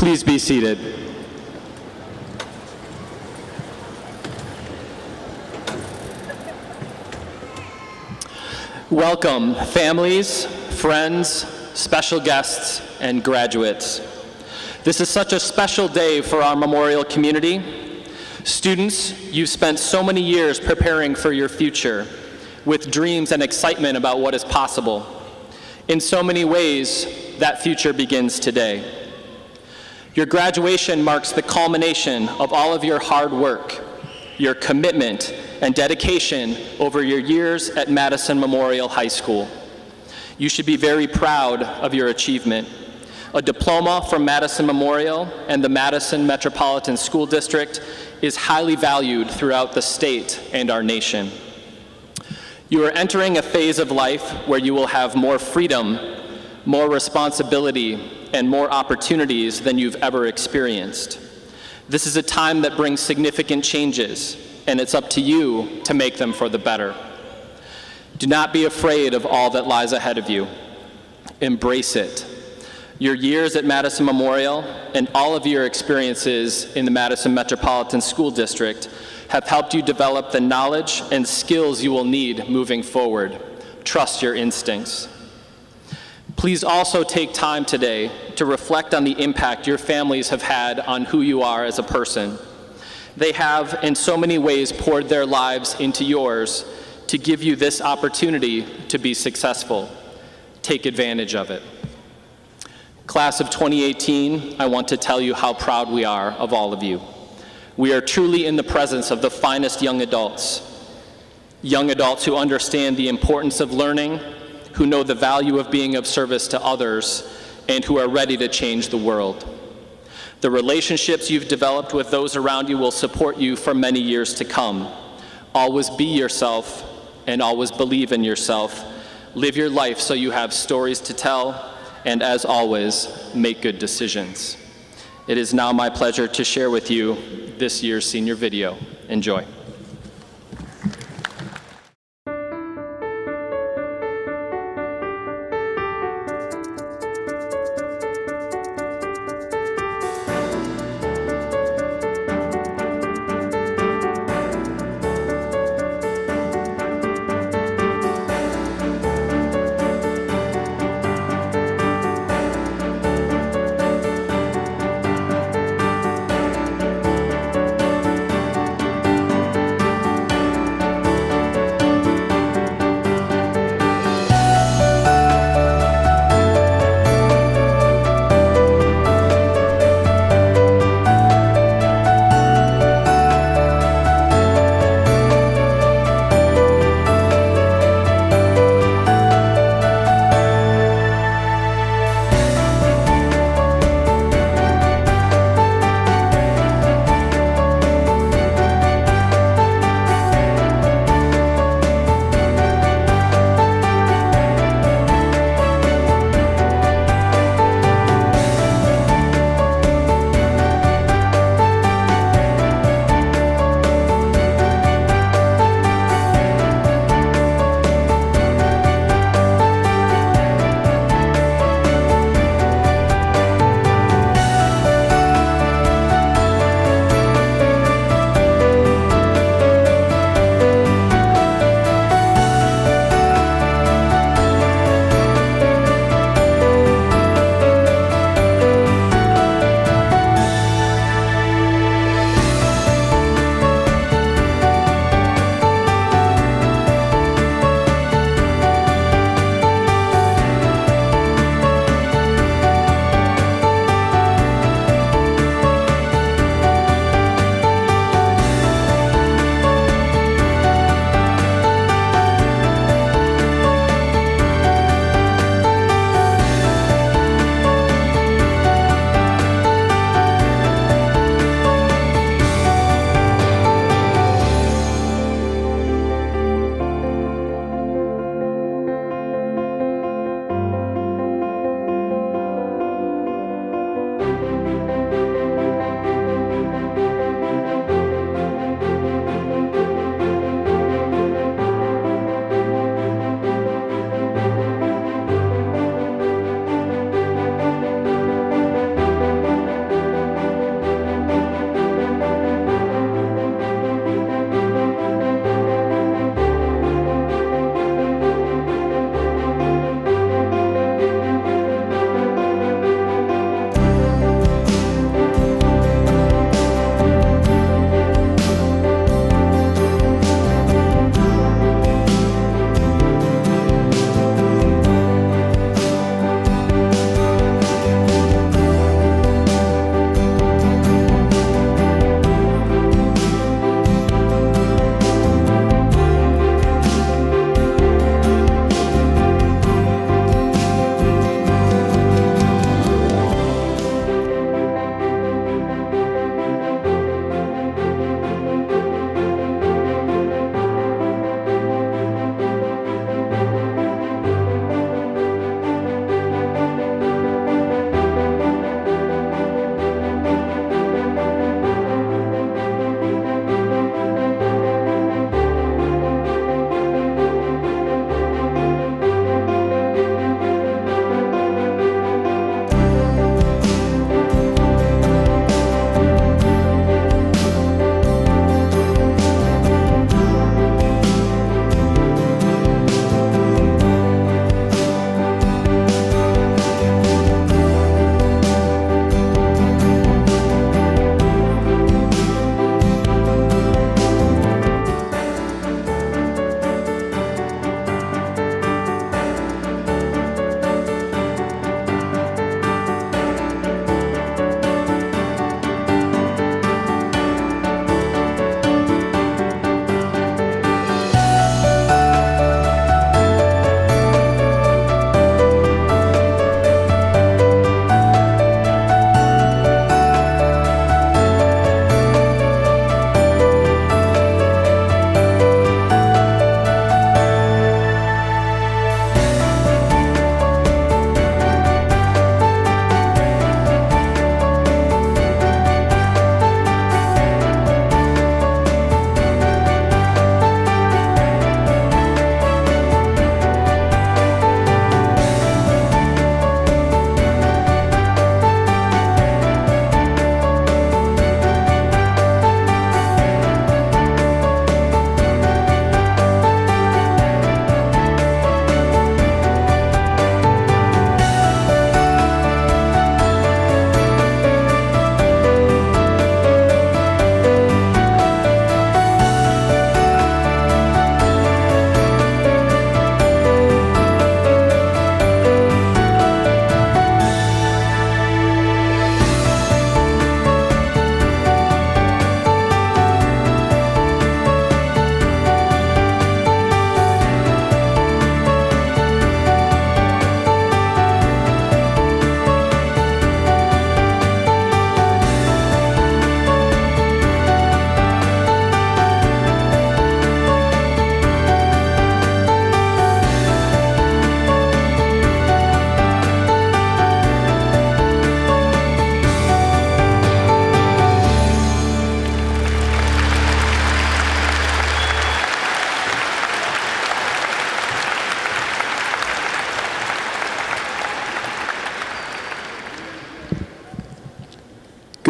Please be seated. Welcome, families, friends, special guests, and graduates. This is such a special day for our Memorial community. Students, you've spent so many years preparing for your future with dreams and excitement about what is possible. In so many ways, that future begins today. Your graduation marks the culmination of all of your hard work, your commitment, and dedication over your years at Madison Memorial High School. You should be very proud of your achievement. A diploma from Madison Memorial and the Madison Metropolitan School District is highly valued throughout the state and our nation. You are entering a phase of life where you will have more freedom, more responsibility, and more opportunities than you've ever experienced. This is a time that brings significant changes, and it's up to you to make them for the better. Do not be afraid of all that lies ahead of you. Embrace it. Your years at Madison Memorial and all of your experiences in the Madison Metropolitan School District have helped you develop the knowledge and skills you will need moving forward. Trust your instincts. Please also take time today to reflect on the impact your families have had on who you are as a person. They have, in so many ways, poured their lives into yours to give you this opportunity to be successful. Take advantage of it. Class of 2018, I want to tell you how proud we are of all of you. We are truly in the presence of the finest young adults who understand the importance of learning, who know the value of being of service to others, and who are ready to change the world. The relationships you've developed with those around you will support you for many years to come. Always be yourself and always believe in yourself. Live your life so you have stories to tell, and as always, make good decisions. It is now my pleasure to share with you this year's senior video. Enjoy.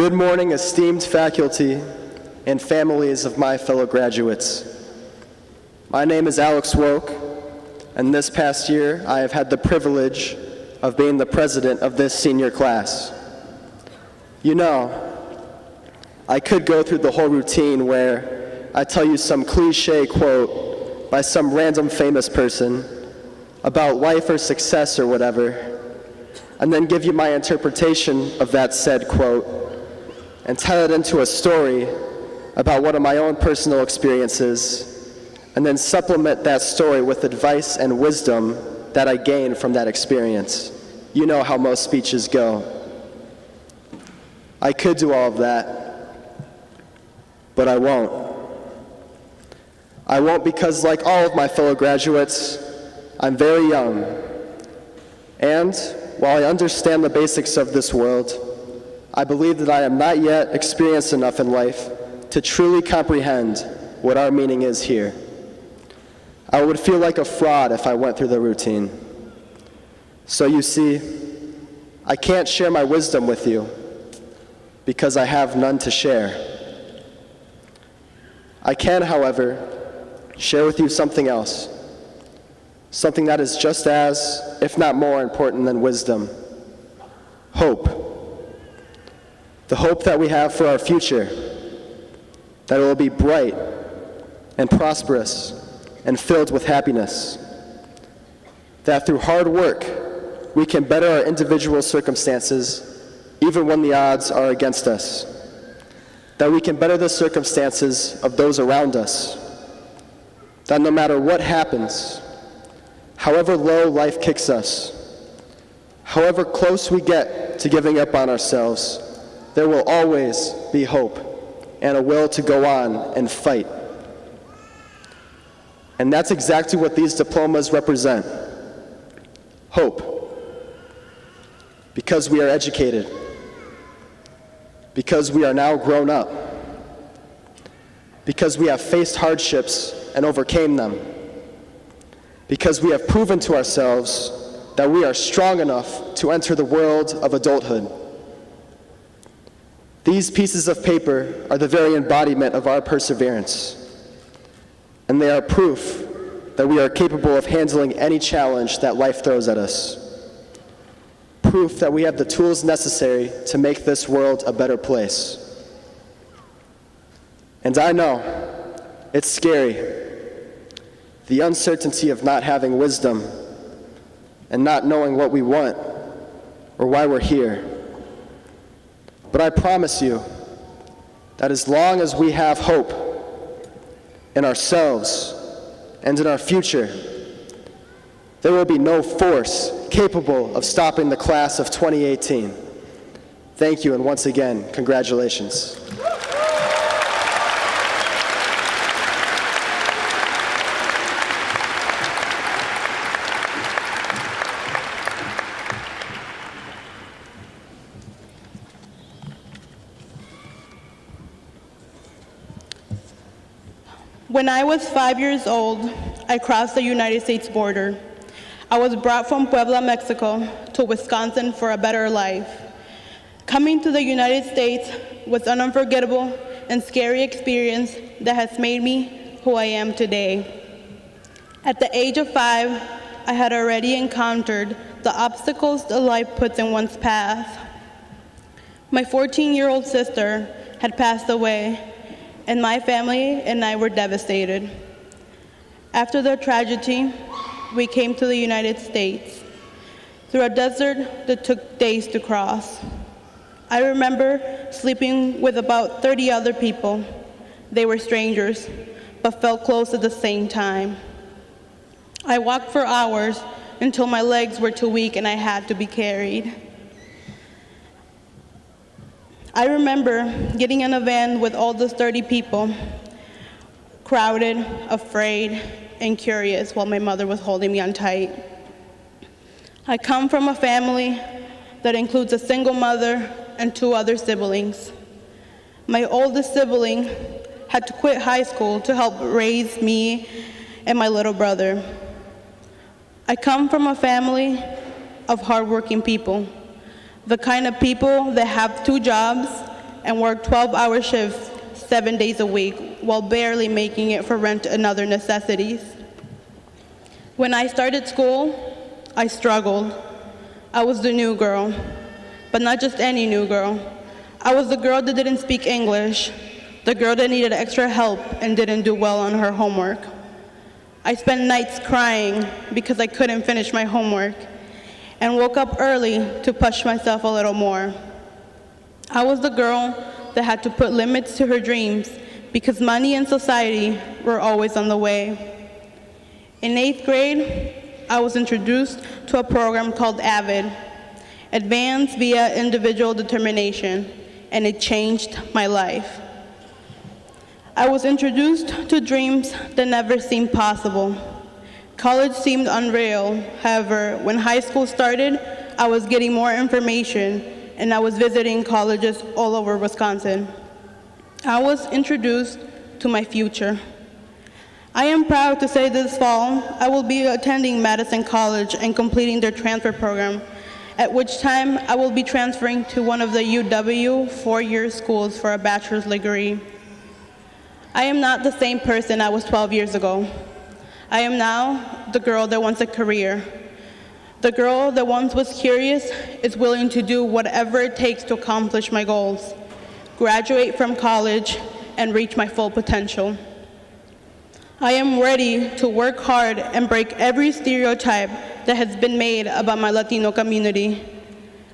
Good morning, esteemed faculty and families of my fellow graduates. My name is Alex Woke, and this past year I have had the privilege of being the president of this senior class. You know, I could go through the whole routine where I tell you some cliche quote by some random famous person about life or success or whatever, and then give you my interpretation of that said quote and tell it into a story about one of my own personal experiences, and then supplement that story with advice and wisdom that I gained from that experience. You know how most speeches go. I could do all of that, but I won't. I won't because, like all of my fellow graduates, I'm very young. And while I understand the basics of this world, I believe that I am not yet experienced enough in life to truly comprehend what our meaning is here. I would feel like a fraud if I went through the routine. So you see, I can't share my wisdom with you because I have none to share. I can, however, share with you something else, something that is just as, if not more important than wisdom: hope. The hope that we have for our future, that it will be bright and prosperous and filled with happiness, that through hard work we can better our individual circumstances even when the odds are against us, that we can better the circumstances of those around us, that no matter what happens, however low life kicks us, however close we get to giving up on ourselves, there will always be hope and a will to go on and fight. And that's exactly what these diplomas represent: hope. Because we are educated, because we are now grown up, because we have faced hardships and overcame them, because we have proven to ourselves that we are strong enough to enter the world of adulthood. These pieces of paper are the very embodiment of our perseverance, and they are proof that we are capable of handling any challenge that life throws at us. Proof that we have the tools necessary to make this world a better place. And I know it's scary, the uncertainty of not having wisdom and not knowing what we want or why we're here. But I promise you that as long as we have hope in ourselves and in our future, there will be no force capable of stopping the class of 2018. Thank you, and once again, congratulations. When I was 5 years old, I crossed the United States border. I was brought from Puebla, Mexico, to Wisconsin for a better life. Coming to the United States was an unforgettable and scary experience that has made me who I am today. At the age of 5, I had already encountered the obstacles that life puts in one's path. My 14-year-old sister had passed away, and my family and I were devastated. After the tragedy, we came to the United States through a desert that took days to cross. I remember sleeping with about 30 other people. They were strangers, but felt close at the same time. I walked for hours until my legs were too weak and I had to be carried. I remember getting in a van with all those 30 people, crowded, afraid, and curious while my mother was holding me on tight. I come from a family that includes a single mother and 2 other siblings. My oldest sibling had to quit high school to help raise me and my little brother. I come from a family of hardworking people, the kind of people that have 2 jobs and worked 12-hour shifts 7 days a week while barely making it for rent and other necessities. When I started school, I struggled. I was the new girl, but not just any new girl. I was the girl that didn't speak English, the girl that needed extra help and didn't do well on her homework. I spent nights crying because I couldn't finish my homework and woke up early to push myself a little more. I was the girl that had to put limits to her dreams because money and society were always on the way. In 8th grade, I was introduced to a program called AVID, Advanced via Individual Determination, and it changed my life. I was introduced to dreams that never seemed possible. College seemed unreal. However, when high school started, I was getting more information, and I was visiting colleges all over Wisconsin. I was introduced to my future. I am proud to say this fall, I will be attending Madison College and completing their transfer program, at which time I will be transferring to one of the UW four-year schools for a bachelor's degree. I am not the same person I was 12 years ago. I am now the girl that wants a career. The girl that once was curious is willing to do whatever it takes to accomplish my goals, graduate from college, and reach my full potential. I am ready to work hard and break every stereotype that has been made about my Latino community.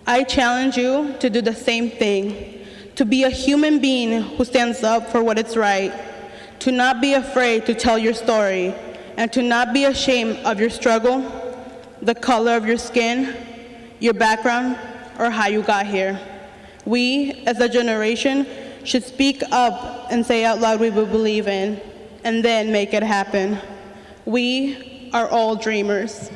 I challenge you to do the same thing, to be a human being who stands up for what is right, to not be afraid to tell your story, and to not be ashamed of your struggle, the color of your skin, your background, or how you got here. We, as a generation, should speak up and say out loud what we believe in, and then make it happen. We are all dreamers.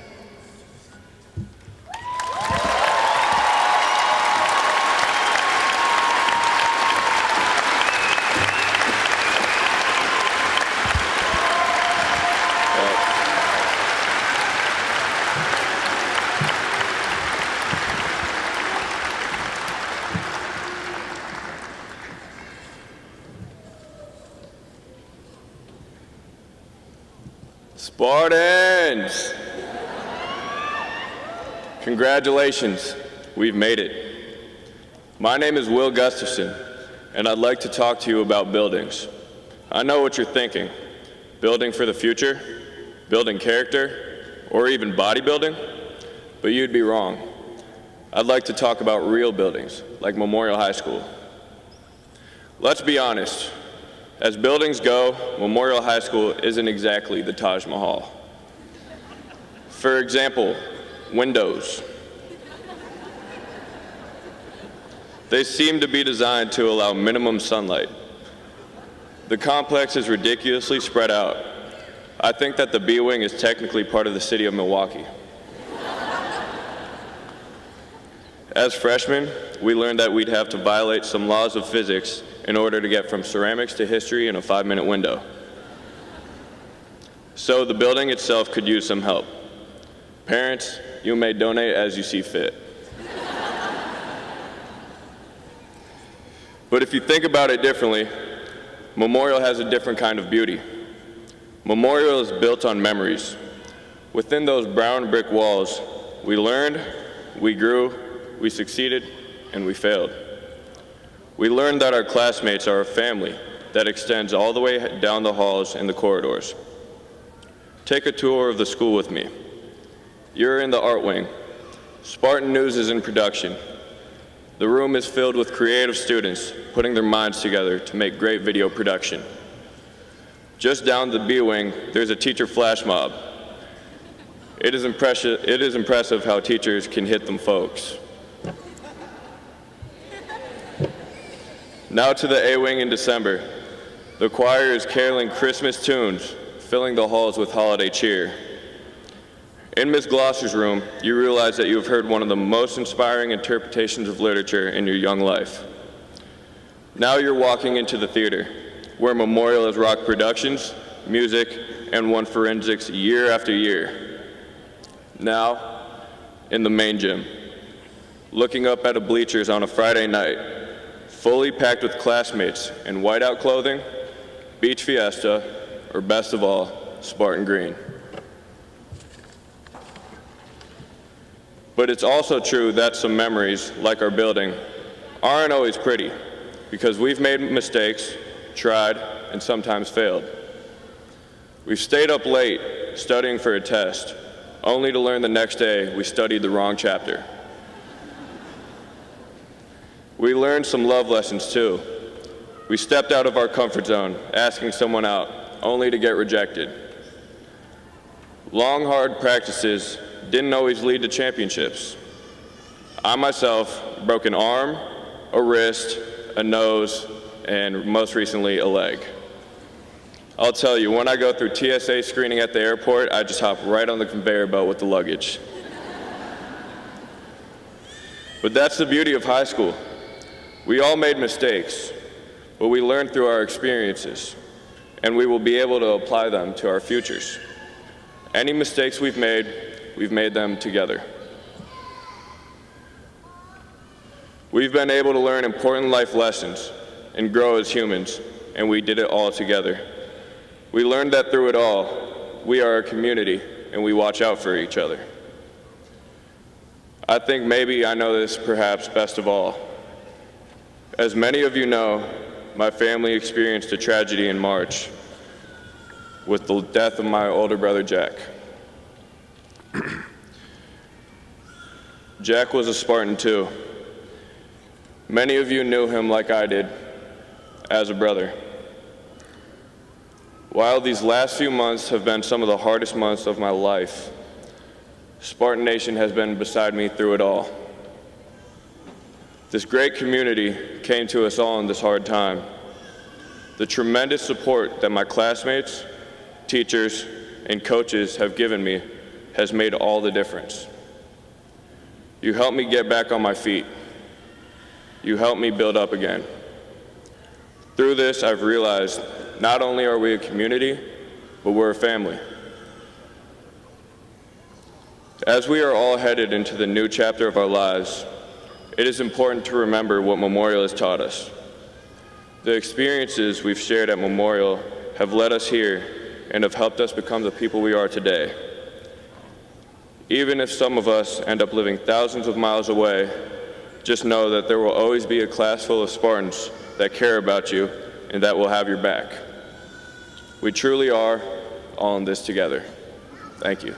Spartans! Congratulations, we've made it. My name is Will Gustafson, and I'd like to talk to you about buildings. I know what you're thinking. Building for the future? Building character? Or even bodybuilding? But you'd be wrong. I'd like to talk about real buildings, like Memorial High School. Let's be honest. As buildings go, Memorial High School isn't exactly the Taj Mahal. For example, windows. They seem to be designed to allow minimum sunlight. The complex is ridiculously spread out. I think that the B Wing is technically part of the city of Milwaukee. As freshmen, we learned that we'd have to violate some laws of physics in order to get from ceramics to history in a 5-minute window. So the building itself could use some help. Parents, you may donate as you see fit. But if you think about it differently, Memorial has a different kind of beauty. Memorial is built on memories. Within those brown brick walls, we learned, we grew, we succeeded, and we failed. We learned that our classmates are a family that extends all the way down the halls and the corridors. Take a tour of the school with me. You're in the art wing. Spartan News is in production. The room is filled with creative students putting their minds together to make great video production. Just down the B wing, there's a teacher flash mob. It is impressive how teachers can hit them folks. Now to the A wing in December. The choir is caroling Christmas tunes, filling the halls with holiday cheer. In Ms. Glosser's room, you realize that you have heard one of the most inspiring interpretations of literature in your young life. Now you're walking into the theater, where Memorial has rocked productions, music, and won forensics year after year. Now, in the main gym, looking up at the bleachers on a Friday night, fully packed with classmates in whiteout clothing, beach fiesta, or best of all, Spartan green. But it's also true that some memories, like our building, aren't always pretty because we've made mistakes, tried, and sometimes failed. We've stayed up late studying for a test, only to learn the next day we studied the wrong chapter. We learned some love lessons too. We stepped out of our comfort zone, asking someone out, only to get rejected. Long, hard practices didn't always lead to championships. I myself broke an arm, a wrist, a nose, and most recently, a leg. I'll tell you, when I go through TSA screening at the airport, I just hop right on the conveyor belt with the luggage. But that's the beauty of high school. We all made mistakes, but we learned through our experiences, and we will be able to apply them to our futures. Any mistakes we've made them together. We've been able to learn important life lessons and grow as humans, and we did it all together. We learned that through it all, we are a community, and we watch out for each other. I think maybe I know this perhaps best of all. As many of you know, my family experienced a tragedy in March with the death of my older brother, Jack. Jack was a Spartan too. Many of you knew him like I did, as a brother. While these last few months have been some of the hardest months of my life, Spartan Nation has been beside me through it all. This great community came to us all in this hard time. The tremendous support that my classmates, teachers, and coaches have given me has made all the difference. You helped me get back on my feet. You helped me build up again. Through this, I've realized not only are we a community, but we're a family. As we are all headed into the new chapter of our lives, it is important to remember what Memorial has taught us. The experiences we've shared at Memorial have led us here and have helped us become the people we are today. Even if some of us end up living thousands of miles away, just know that there will always be a class full of Spartans that care about you and that will have your back. We truly are all in this together. Thank you.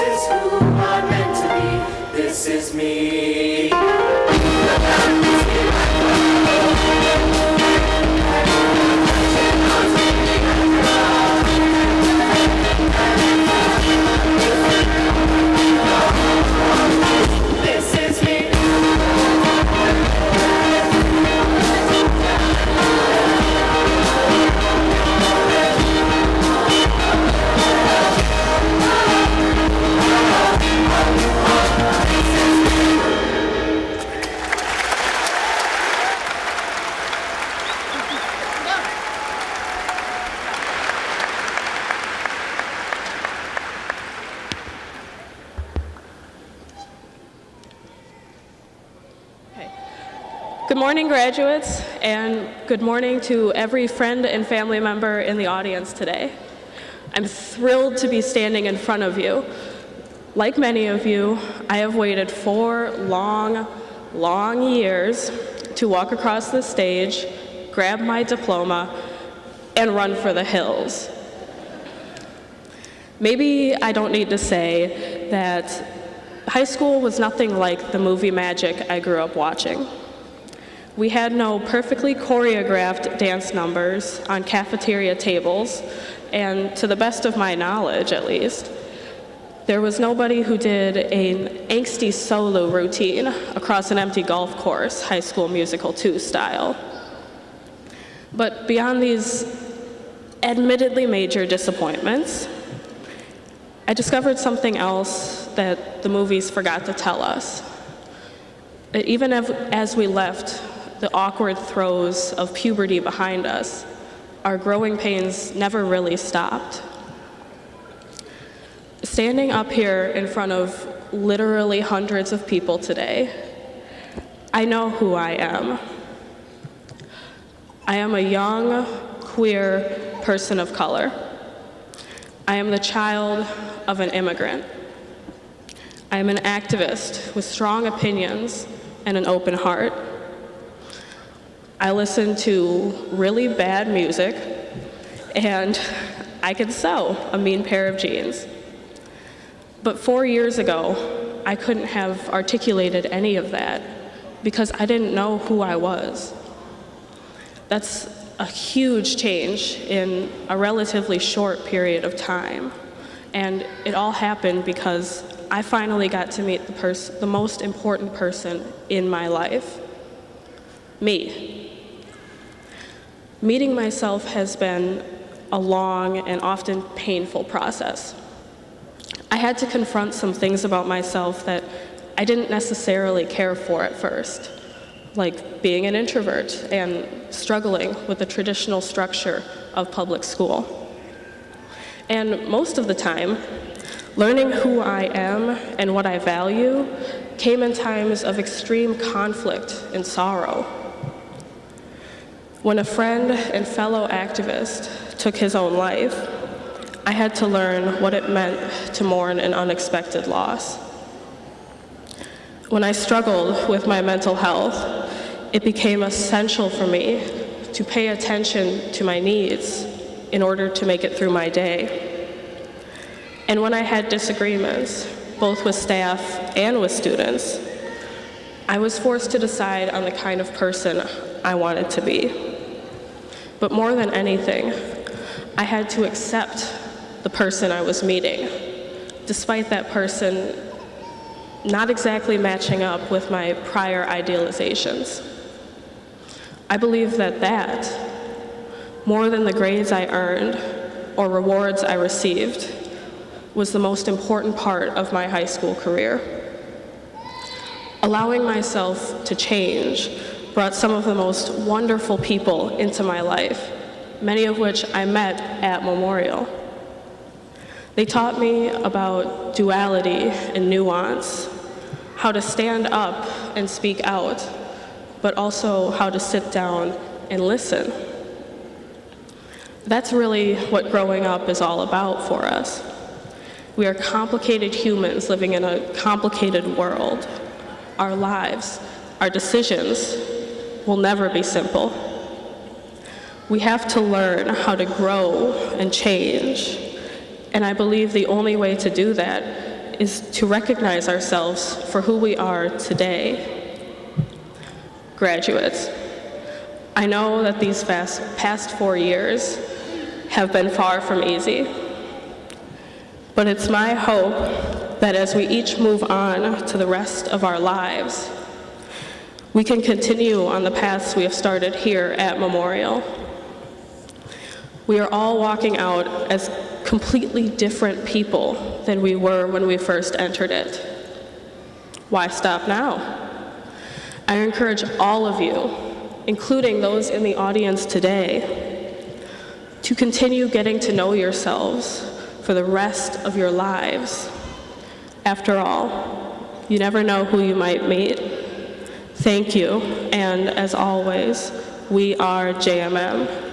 is who I'm meant to be. This is me. This is me. Good morning, graduates, and good morning to every friend and family member in the audience today. I'm thrilled to be standing in front of you. Like many of you, I have waited 4 long, long years to walk across the stage, grab my diploma, and run for the hills. Maybe I don't need to say that high school was nothing like the movie magic I grew up watching. We had no perfectly choreographed dance numbers on cafeteria tables, and to the best of my knowledge, at least, there was nobody who did an angsty solo routine across an empty golf course, High School Musical 2 style. But beyond these admittedly major disappointments, I discovered something else that the movies forgot to tell us. Even as we left the awkward throes of puberty behind us, our growing pains never really stopped. Standing up here in front of literally hundreds of people today, I know who I am. I am a young, queer person of color. I am the child of an immigrant. I am an activist with strong opinions and an open heart. I listen to really bad music, and I can sew a mean pair of jeans. But 4 years ago, I couldn't have articulated any of that because I didn't know who I was. That's a huge change in a relatively short period of time. And it all happened because I finally got to meet the most important person in my life, me. Meeting myself has been a long and often painful process. I had to confront some things about myself that I didn't necessarily care for at first, like being an introvert and struggling with the traditional structure of public school. And most of the time, learning who I am and what I value came in times of extreme conflict and sorrow. When a friend and fellow activist took his own life, I had to learn what it meant to mourn an unexpected loss. When I struggled with my mental health, it became essential for me to pay attention to my needs in order to make it through my day. And when I had disagreements, both with staff and with students, I was forced to decide on the kind of person I wanted to be. But more than anything, I had to accept the person I was meeting, despite that person not exactly matching up with my prior idealizations. I believe that, more than the grades I earned or rewards I received, was the most important part of my high school career. Allowing myself to change brought some of the most wonderful people into my life, many of which I met at Memorial. They taught me about duality and nuance, how to stand up and speak out, but also how to sit down and listen. That's really what growing up is all about for us. We are complicated humans living in a complicated world. Our lives, our decisions will never be simple. We have to learn how to grow and change. And I believe the only way to do that is to recognize ourselves for who we are today. Graduates, I know that these past 4 years have been far from easy, but it's my hope that as we each move on to the rest of our lives, we can continue on the paths we have started here at Memorial. We are all walking out as completely different people than we were when we first entered it. Why stop now? I encourage all of you, including those in the audience today, to continue getting to know yourselves for the rest of your lives. After all, you never know who you might meet. Thank you, and as always, we are JMM.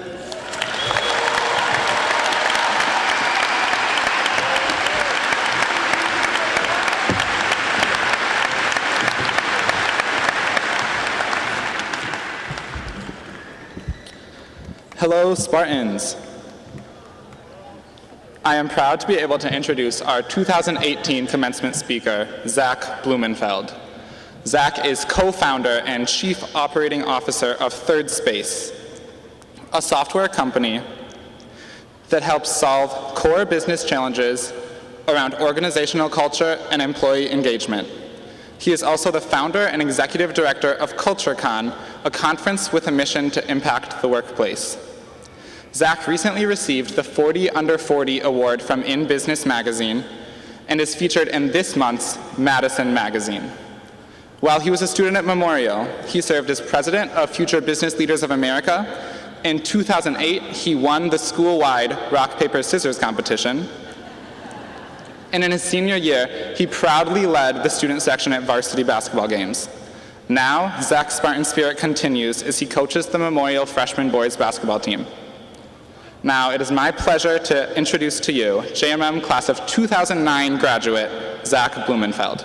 Hello, Spartans. I am proud to be able to introduce our 2018 commencement speaker, Zach Blumenfeld. Zach is co-founder and chief operating officer of Third Space, a software company that helps solve core business challenges around organizational culture and employee engagement. He is also the founder and executive director of CultureCon, a conference with a mission to impact the workplace. Zach recently received the 40 Under 40 award from In Business magazine and is featured in this month's Madison magazine. While he was a student at Memorial, he served as president of Future Business Leaders of America. In 2008, he won the school-wide rock, paper, scissors competition. And in his senior year, he proudly led the student section at varsity basketball games. Now, Zach's Spartan spirit continues as he coaches the Memorial freshman boys basketball team. Now, it is my pleasure to introduce to you JMM class of 2009 graduate, Zach Blumenfeld.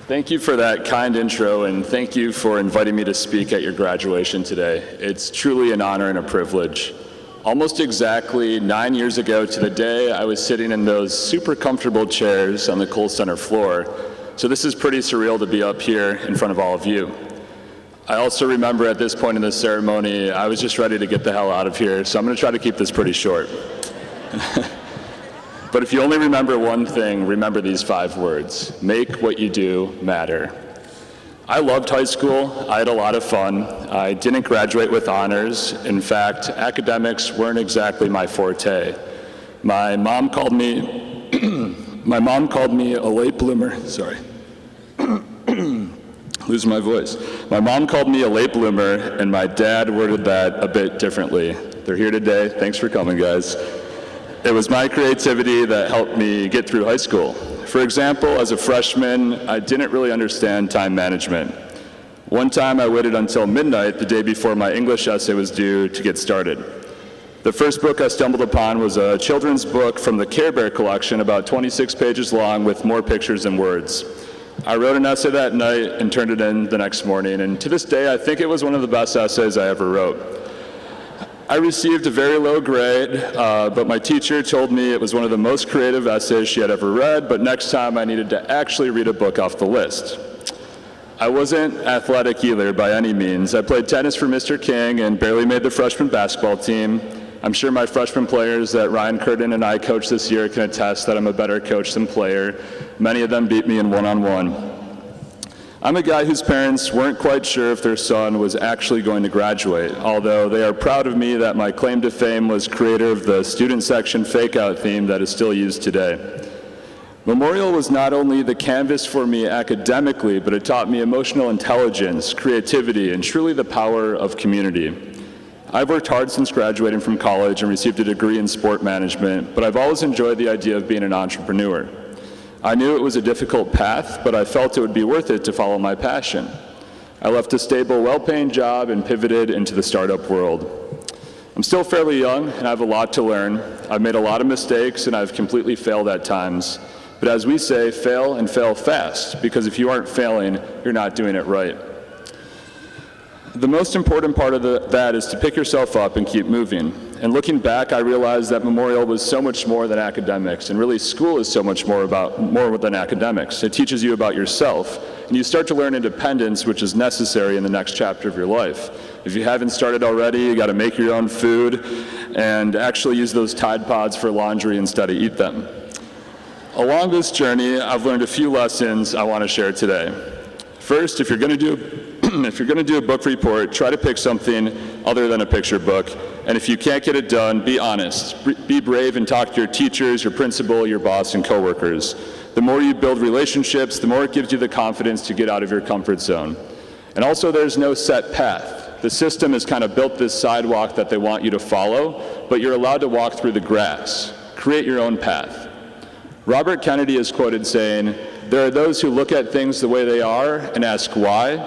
Thank you for that kind intro, and thank you for inviting me to speak at your graduation today. It's truly an honor and a privilege. Almost exactly 9 years ago to the day, I was sitting in those super comfortable chairs on the Kohl Center floor, so this is pretty surreal to be up here in front of all of you. I also remember at this point in the ceremony, I was just ready to get the hell out of here, so I'm going to try to keep this pretty short. But if you only remember one thing, remember these 5 words: make what you do matter. I loved high school. I had a lot of fun. I didn't graduate with honors. In fact, academics weren't exactly my forte. My mom called me a late bloomer. Sorry. Losing my voice. My mom called me a late bloomer, and my dad worded that a bit differently. They're here today. Thanks for coming, guys. It was my creativity that helped me get through high school. For example, as a freshman, I didn't really understand time management. One time I waited until midnight the day before my English essay was due to get started. The first book I stumbled upon was a children's book from the Care Bear collection, about 26 pages long with more pictures than words. I wrote an essay that night and turned it in the next morning, and to this day I think it was one of the best essays I ever wrote. I received a very low grade, but my teacher told me it was one of the most creative essays she had ever read, but next time I needed to actually read a book off the list. I wasn't athletic either by any means. I played tennis for Mr. King and barely made the freshman basketball team. I'm sure my freshman players that Ryan Curtin and I coached this year can attest that I'm a better coach than player. Many of them beat me in one-on-one. I'm a guy whose parents weren't quite sure if their son was actually going to graduate, although they are proud of me that my claim to fame was creator of the student section fake-out theme that is still used today. Memorial was not only the canvas for me academically, but it taught me emotional intelligence, creativity, and truly the power of community. I've worked hard since graduating from college and received a degree in sport management, but I've always enjoyed the idea of being an entrepreneur. I knew it was a difficult path, but I felt it would be worth it to follow my passion. I left a stable, well-paying job and pivoted into the startup world. I'm still fairly young, and I have a lot to learn. I've made a lot of mistakes, and I've completely failed at times. But as we say, fail and fail fast, because if you aren't failing, you're not doing it right. The most important part of that is to pick yourself up and keep moving. And looking back, I realized that Memorial was so much more than academics, and really school is so much more than academics. It teaches you about yourself, and you start to learn independence, which is necessary in the next chapter of your life. If you haven't started already, you got to make your own food and actually use those Tide Pods for laundry instead of eat them. Along this journey, I've learned a few lessons I want to share today. First, if you're going to do a book report, try to pick something other than a picture book. And if you can't get it done, be honest. Be brave and talk to your teachers, your principal, your boss, and coworkers. The more you build relationships, the more it gives you the confidence to get out of your comfort zone. And also, there's no set path. The system has kind of built this sidewalk that they want you to follow, but you're allowed to walk through the grass. Create your own path. Robert Kennedy is quoted saying, "There are those who look at things the way they are and ask why.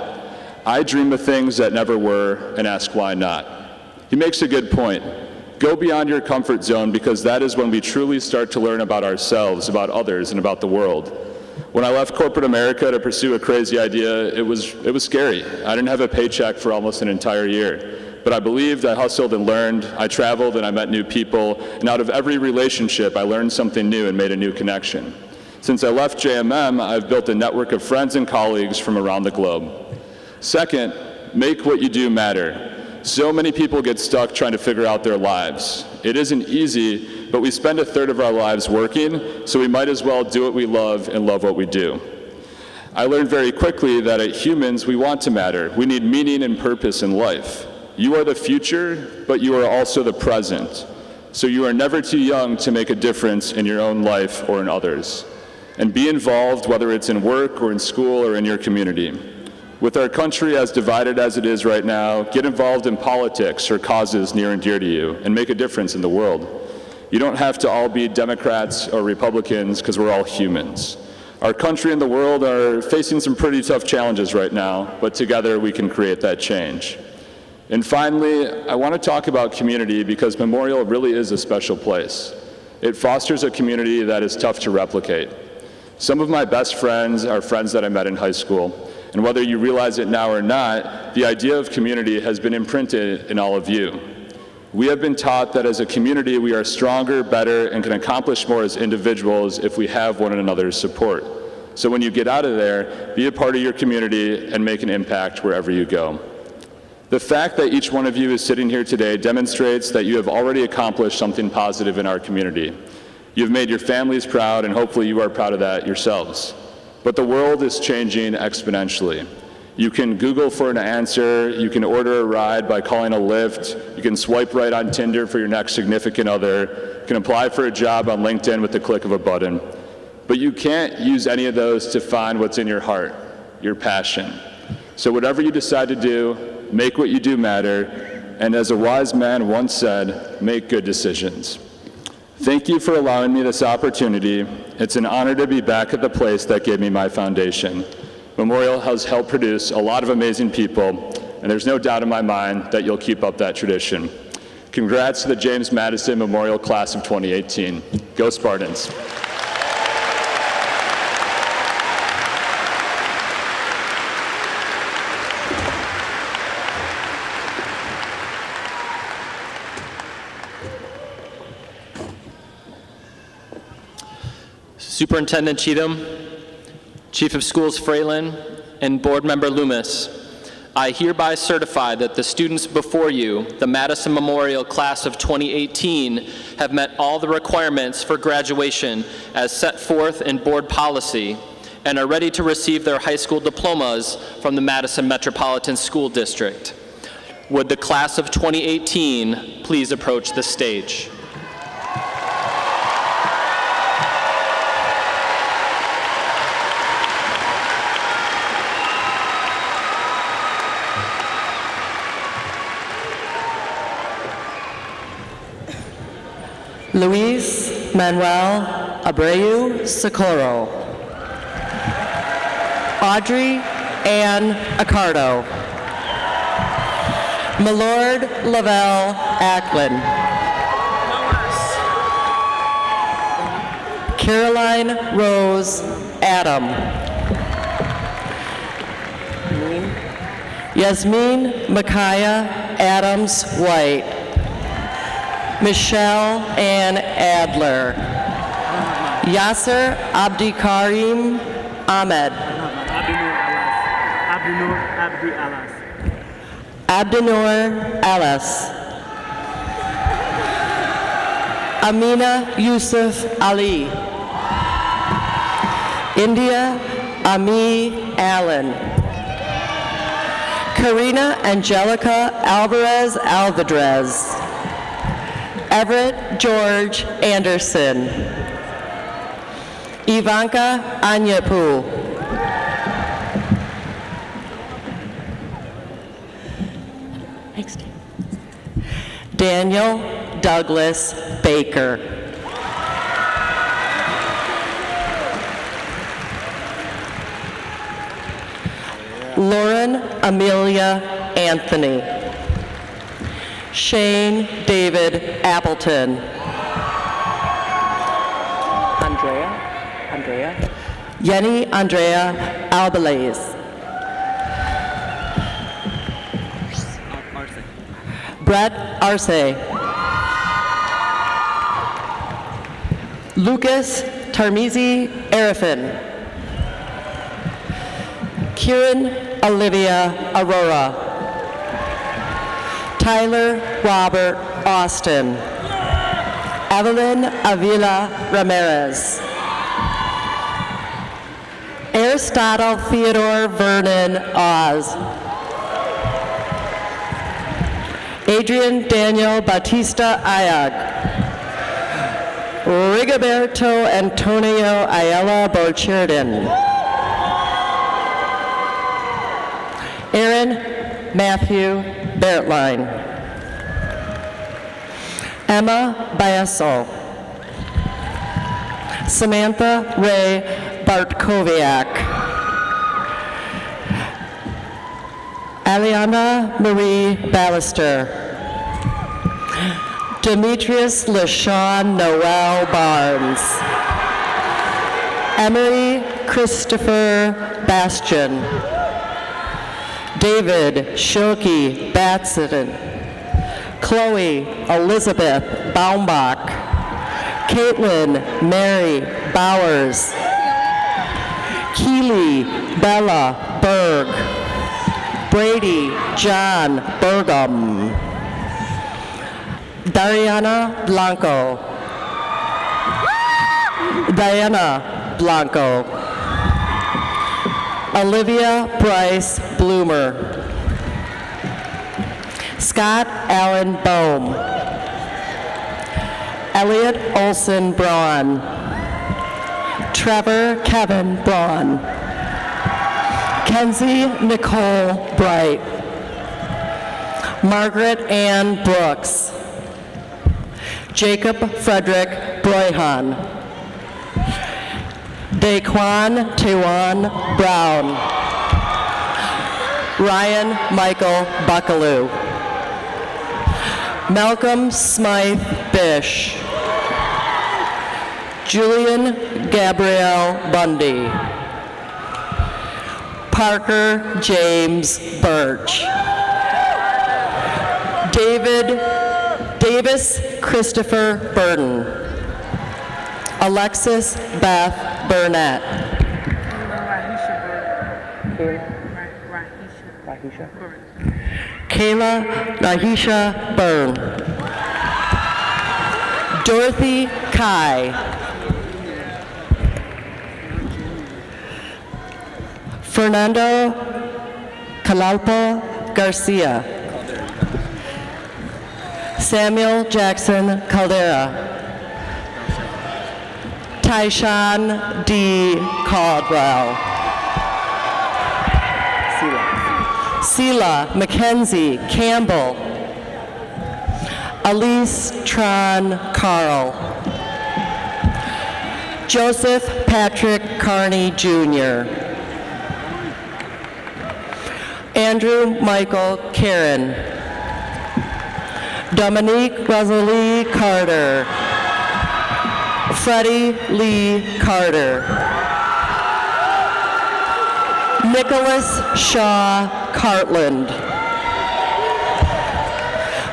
I dream of things that never were and ask why not." He makes a good point. Go beyond your comfort zone, because that is when we truly start to learn about ourselves, about others, and about the world. When I left corporate America to pursue a crazy idea, it was scary. I didn't have a paycheck for almost an entire year. But I believed, I hustled and learned, I traveled and I met new people, and out of every relationship I learned something new and made a new connection. Since I left JMM, I've built a network of friends and colleagues from around the globe. Second, make what you do matter. So many people get stuck trying to figure out their lives. It isn't easy, but we spend a third of our lives working, so we might as well do what we love and love what we do. I learned very quickly that as humans, we want to matter. We need meaning and purpose in life. You are the future, but you are also the present. So you are never too young to make a difference in your own life or in others. And be involved, whether it's in work or in school or in your community. With our country as divided as it is right now, get involved in politics or causes near and dear to you and make a difference in the world. You don't have to all be Democrats or Republicans, because we're all humans. Our country and the world are facing some pretty tough challenges right now, but together we can create that change. And finally, I want to talk about community, because Memorial really is a special place. It fosters a community that is tough to replicate. Some of my best friends are friends that I met in high school, and whether you realize it now or not, the idea of community has been imprinted in all of you. We have been taught that as a community we are stronger, better, and can accomplish more as individuals if we have one another's support. So when you get out of there, be a part of your community and make an impact wherever you go. The fact that each one of you is sitting here today demonstrates that you have already accomplished something positive in our community. You've made your families proud, and hopefully you are proud of that yourselves. But the world is changing exponentially. You can Google for an answer, you can order a ride by calling a Lyft, you can swipe right on Tinder for your next significant other, you can apply for a job on LinkedIn with the click of a button. But you can't use any of those to find what's in your heart, your passion. So whatever you decide to do, make what you do matter, and as a wise man once said, make good decisions. Thank you for allowing me this opportunity. It's an honor to be back at the place that gave me my foundation. Memorial has helped produce a lot of amazing people, and there's no doubt in my mind that you'll keep up that tradition. Congrats to the James Madison Memorial Class of 2018. Go Spartans. Superintendent Cheatham, Chief of Schools Fralin, and Board Member Loomis, I hereby certify that the students before you, the Madison Memorial Class of 2018, have met all the requirements for graduation as set forth in board policy and are ready to receive their high school diplomas from the Madison Metropolitan School District. Would the Class of 2018 please approach the stage? Luis Manuel Abreu Socorro. Audrey Ann Accardo. Millord Lavelle Acklin. Caroline Rose Adam. Yasmin Micaiah Adams White. Michelle Ann Adler. Yasser Abdikarim Ahmed. Abdinur Alas. Amina Yusuf Ali. India Ami Allen. Karina Angelica Alvarez Alvadrez. Everett George Anderson. Ivanka Anyapu. Daniel Douglas Baker. Lauren Amelia Anthony. Shane David Appleton. Andrea. Yenny Andrea Albalez. Brett Arce. Lucas Tarmizi Arifin. Kieran Olivia Aurora. Tyler Robert Austin. Evelyn Avila Ramirez. Aristotle Theodore Vernon Oz. Adrian Daniel Bautista Ayag. Rigoberto Antonio Ayala Borcherdin. Aaron Matthew Bertline. Emma Baesso. Samantha Ray Bartkowiak. Aliana Marie Ballister. Demetrius LaShawn Noel Barnes. Emily Christopher Bastian. David Shilke Batson. Chloe Elizabeth Baumbach. Caitlin Mary Bowers. Keely Bella Berg. Brady John Burgum. Diana Blanco. Olivia Bryce Bloomer. Scott Allen Bohm. Elliot Olson Braun. Trevor Kevin Braun. Kenzie Nicole Bright. Margaret Ann Brooks. Jacob Frederick Broyhan. Daquan Tewan Brown. Ryan Michael Buckaloo. Malcolm Smythe Bish. Julian Gabrielle Bundy. Parker James Birch. Davis Christopher Burton. Alexis Beth Burnett. Kayla Nahisha Byrne. Dorothy Kai. Fernando Calalpo Garcia. Samuel Jackson Caldera. Tyshawn D. Caldwell. Sela Mackenzie Campbell. Elise Tron Carl. Joseph Patrick Carney Jr. Andrew Michael Karen. Dominique Rosalie Carter. Freddie Lee Carter. Nicholas Shaw Cartland.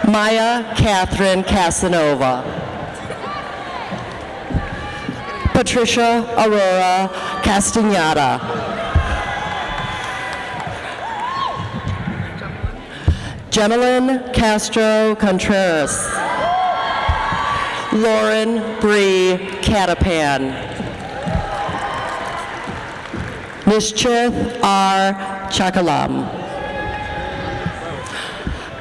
Maya Catherine Casanova. Patricia Aurora Castañeda. Gemelin Castro Contreras. Lauren Bree Catapan. Nishchith R. Chakalam.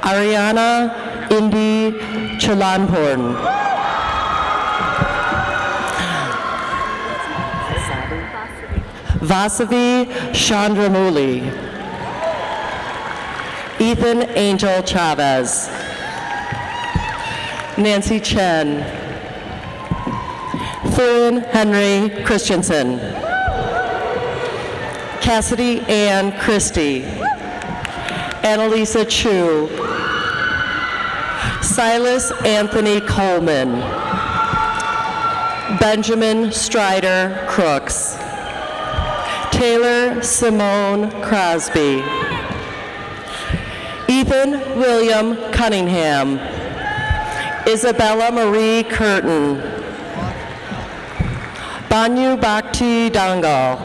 Ariana Indi Chalanporn. Vasavi Chandramuli. Ethan Angel Chavez. Nancy Chen. Thurin Henry Christensen. Cassidy Ann Christie. Annalisa Chu. Silas Anthony Coleman. Benjamin Strider Crooks. Taylor Simone Crosby. Ethan William Cunningham. Isabella Marie Curtin. Banyu Bhakti Dangal.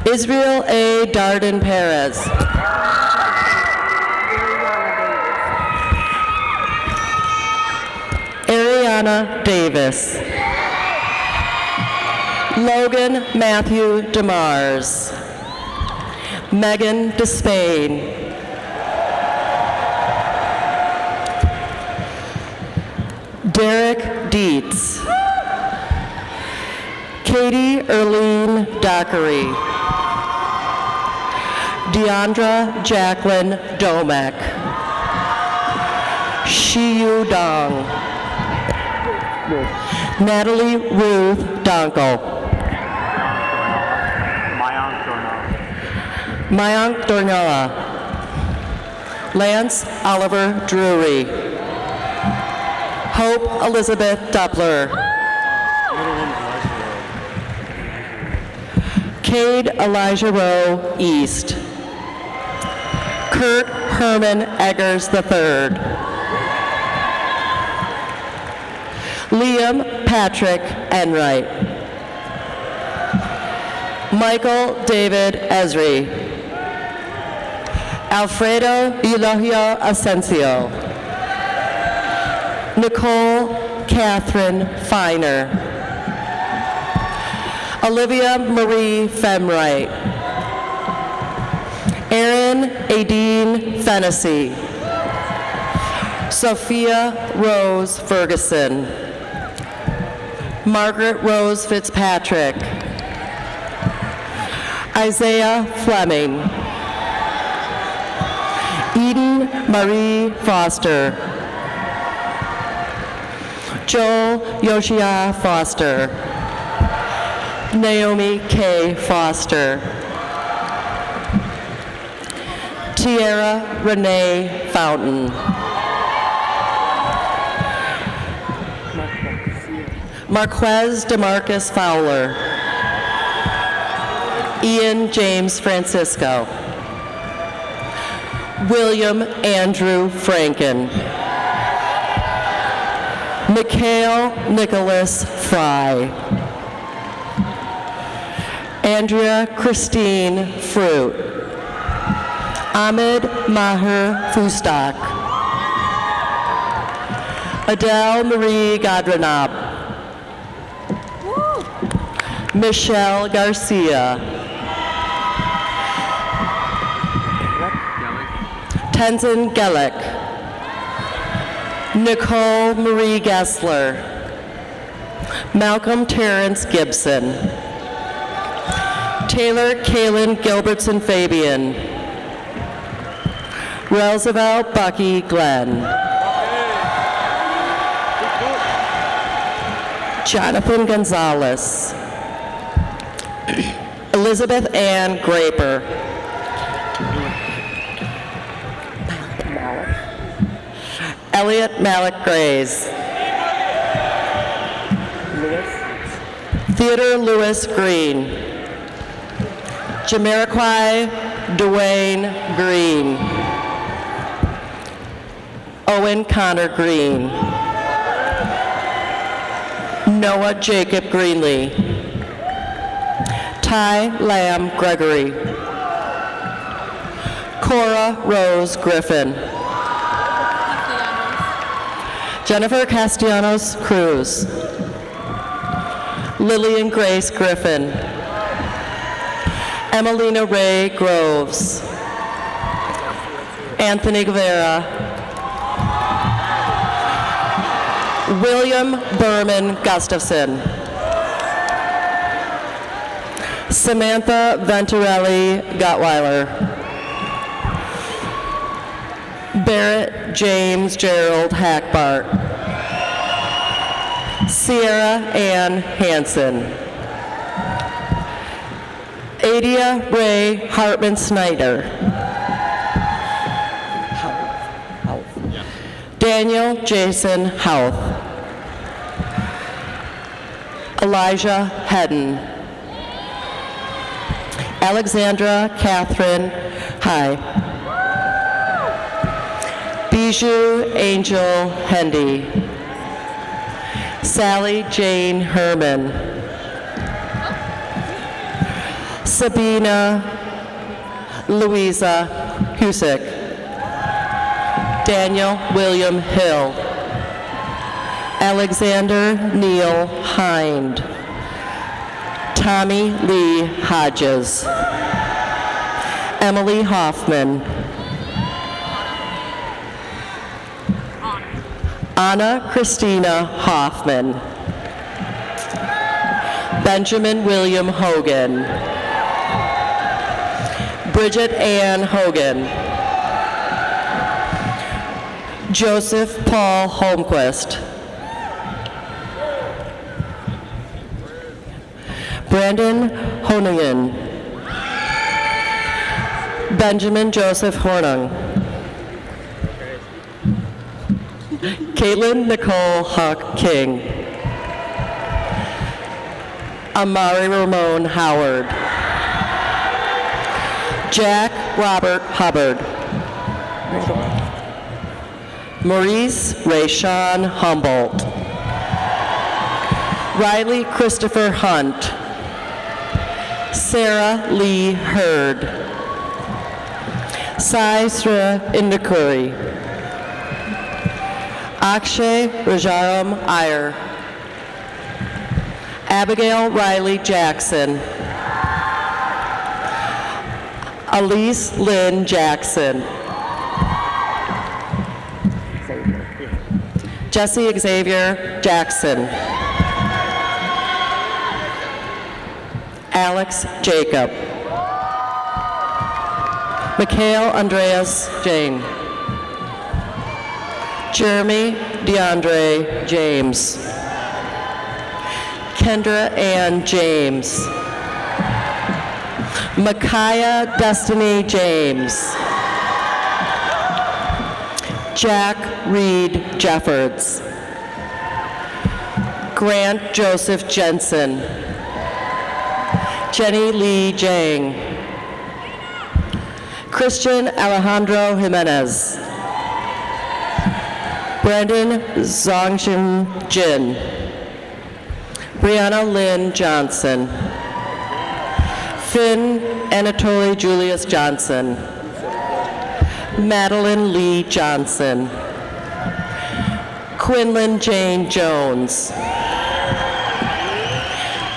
Israel A. Darden Perez. Ariana Davis. Logan Matthew DeMars. Megan Despain. Derek Dietz. Katie Erlene Dockery. Deandra Jacqueline Domek. Shiyu Dong. Natalie Ruth Donko. Mayank Dornella. Lance Oliver Drury. Hope Elizabeth Doppler. Cade Elijah Rowe East. Kurt Herman Eggers III. Liam Patrick Enright. Michael David Esri. Alfredo Elohio Asensio. Nicole Catherine Feiner. Olivia Marie Femwright. Erin Adine Fennessy. Sophia Rose Ferguson. Margaret Rose Fitzpatrick. Isaiah Fleming. Eden Marie Foster. Joel Yoshia Foster. Naomi K. Foster. Tierra Renee Fountain. Marquez DeMarcus Fowler. Ian James Francisco. William Andrew Franken. Mikhail Nicholas Fry. Andrea Christine Fruit. Ahmed Maher Fustak. Adele Marie Gadranab. Michelle Garcia. Tenzin Gellick. Nicole Marie Gessler. Malcolm Terrence Gibson. Taylor Kaylin Gilbertson Fabian. Roosevelt Bucky Glenn. Jonathan Gonzalez. Elizabeth Ann Graper. Elliot Malik Grays. Theodore Lewis Green. Jamiroquai Dwayne Green. Owen Connor Green. Noah Jacob Greenlee. Ty Lamb Gregory. Cora Rose Griffin. Jennifer Castellanos Cruz. Lillian Grace Griffin. Emelina Ray Groves. Anthony Guevara. William Berman Gustafson. Samantha Venturelli Gottweiler. Barrett James Gerald Hackbart. Sierra Ann Hansen. Adia Ray Hartman Snyder. Daniel Jason Houth. Elijah Hedden. Alexandra Catherine High. Bijou Angel Hendy. Sally Jane Herman. Sabina Louisa Husick. Daniel William Hill. Alexander Neil Hind. Tommy Lee Hodges. Emily Hoffman. Anna Christina Hoffman. Benjamin William Hogan. Bridget Ann Hogan. Joseph Paul Holmquist. Brandon Honingen. Benjamin Joseph Hornung. Caitlin Nicole Huck King. Amari Ramon Howard. Jack Robert Hubbard. Maurice Rayshawn Humboldt. Riley Christopher Hunt. Sarah Lee Hurd. Saisra Indukuri. Akshay Rajaram Iyer. Abigail Riley Jackson. Elise Lynn Jackson. Jesse Xavier Jackson. Alex Jacob. Mikhail Andreas Jane. Jeremy DeAndre James. Kendra Ann James. Micaiah Destiny James. Jack Reed Jeffords. Grant Joseph Jensen. Jenny Lee Jang. Christian Alejandro Jimenez. Brandon Zongshin Jin. Brianna Lynn Johnson. Finn Anatoly Julius Johnson. Madeline Lee Johnson. Quinlan Jane Jones.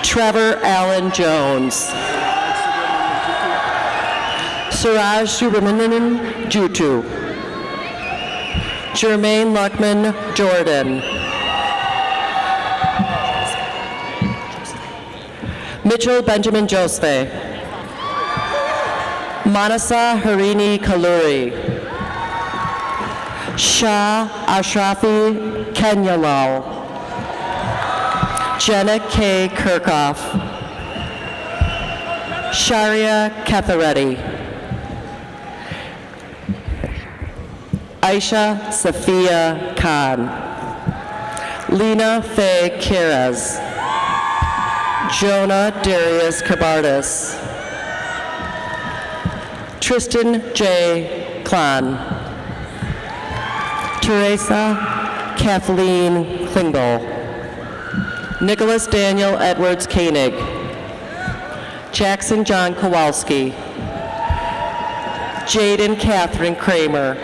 Trevor Allen Jones. Suraj Subramanian Jutu. Jermaine Luckman Jordan. Mitchell Benjamin Joseph. Manasa Harini Kaluri. Shah Ashrafi Kenyalal. Jenna K. Kirkhoff. Sharia Katharetti. Aisha Safia Khan. Lena Faye Kiraz. Jonah Darius Cabardis. Tristan J. Klon. Teresa Kathleen Klingel. Nicholas Daniel Edwards Koenig. Jackson John Kowalski. Jaden Catherine Kramer.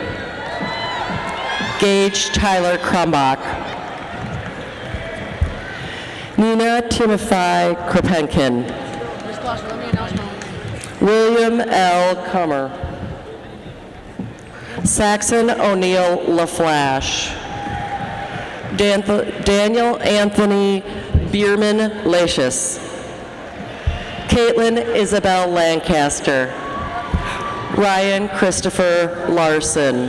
Gage Tyler Krumbach. Nina Timothy Kropenkin. William L. Kummer. Saxon O'Neill LaFlash. Daniel Anthony Bierman Latius. Caitlin Isabel Lancaster. Ryan Christopher Larson.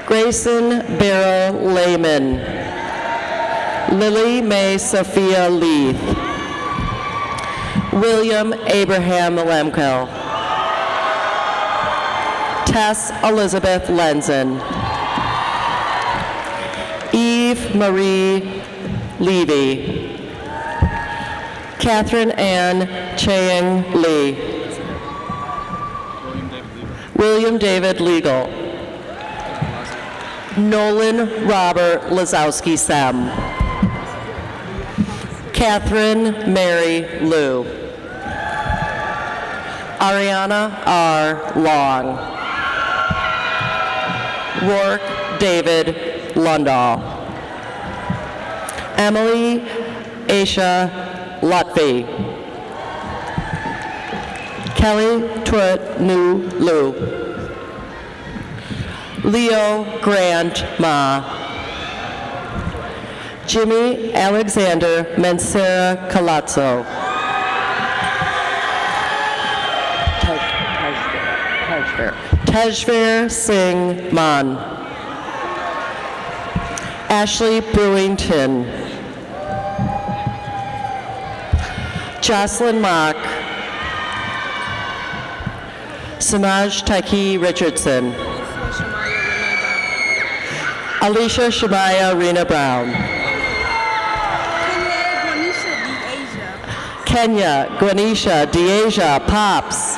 Grayson Barrow Lehman. Lily Mae Sophia Leith. William Abraham Lemko. Tess Elizabeth Lenzen. Eve Marie Levy. Catherine Ann Chang Lee. William David Legal. Nolan Robert Lazowski Sem. Catherine Mary Liu. Ariana R. Long. Rourke David Lundahl. Emily Aisha Lutfi. Kelly Twit Nu Lu. Leo Grant Ma. Jimmy Alexander Mensera Calazzo. Tejver Singh Man. Ashley Brewington. Jocelyn Mock. Samaj Taiki Richardson. Alicia Shemaya Rena Brown. Kenya Gwanisha Deasia Pops.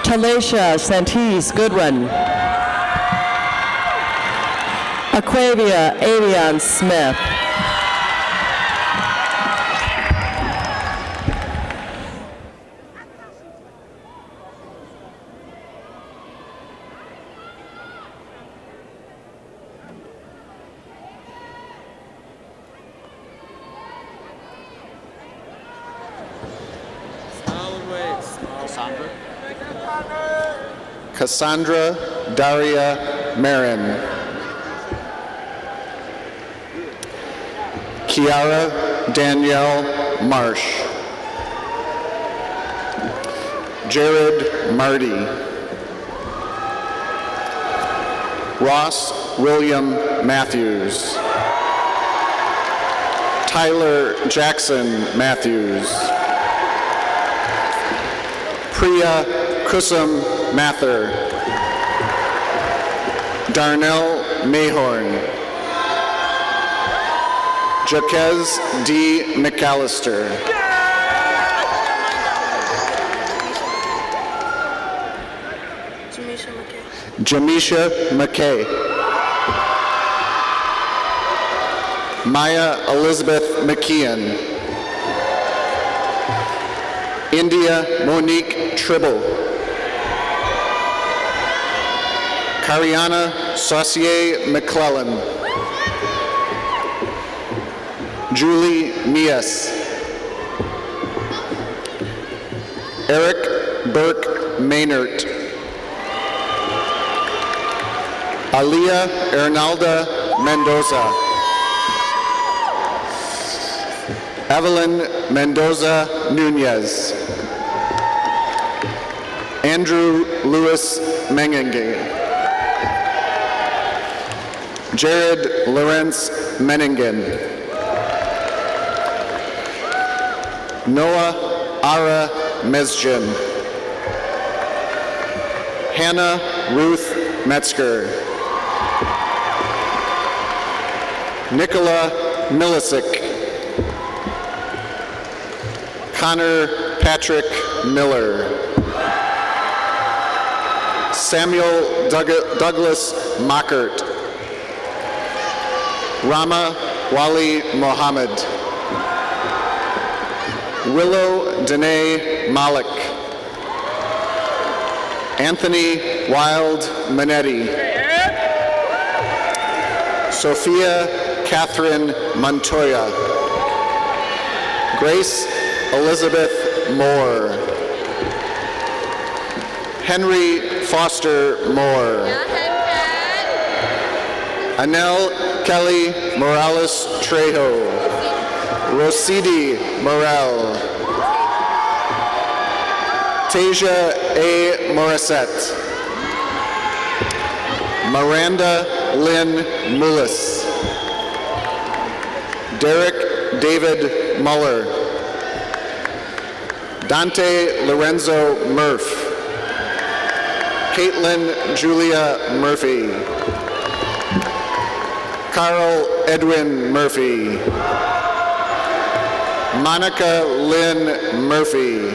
Talasha Santis Goodwin. Aquavia Avion Smith. Cassandra Daria Marin. Kiara Danielle Marsh. Jared Marty. Ross William Matthews. Tyler Jackson Matthews. Priya Kusum Mather. Darnell Mayhorn. Jaquez D. McAllister. Jamisha McKay. Maya Elizabeth McKeon. India Monique Tribble. Cariana Saucier McClellan. Julie Mias. Eric Burke Maynard. Aliyah Ernalda Mendoza. Evelyn Mendoza Nunez. Andrew Lewis Mengenge. Jared Lawrence Menningen. Noah Ara Mesjin. Hannah Ruth Metzger. Nicola Milisic. Connor Patrick Miller. Samuel Douglas Mockert. Rama Wali Mohammed. Willow Danae Malik. Anthony Wild Manetti. Sophia Catherine Montoya. Grace Elizabeth Moore. Henry Foster Moore. Anel Kelly Morales Trejo. Rosidi Morel. Tasia A. Morissette. Miranda Lynn Mullis. Derek David Muller. Dante Lorenzo Murph. Caitlin Julia Murphy. Carl Edwin Murphy. Monica Lynn Murphy.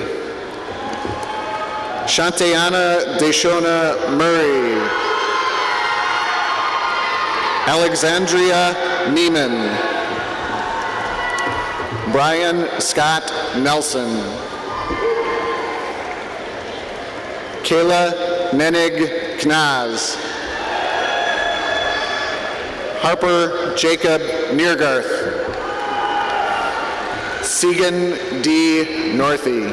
Shantiana Deshona Murray. Alexandria Neiman. Brian Scott Nelson. Kayla Nenig Knaz. Harper Jacob Neergarth. Segan D. Northey.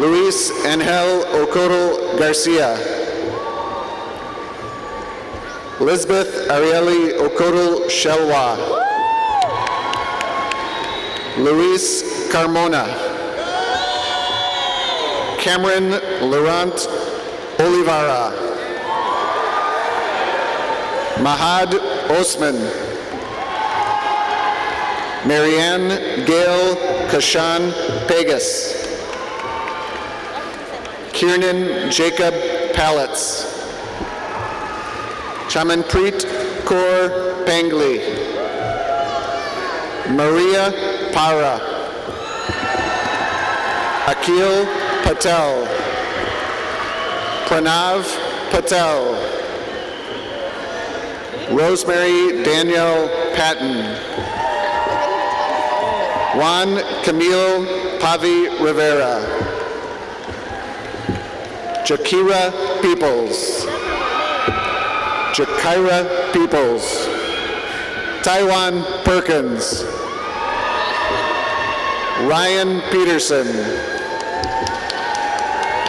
Luis Angel Ocoro Garcia. Lisbeth Arieli Ocoro Shelwa. Luis Carmona. Cameron Laurent Olivara. Mahad Osman. Marianne Gail Kashan Pegas. Kiernan Jacob Pallets. Chamanpreet Kaur Pangli. Maria Para. Akil Patel. Pranav Patel. Rosemary Danielle Patton. Juan Camilo Pavi Rivera. Jakira Peoples. Jakira Peoples. Taiwan Perkins. Ryan Peterson.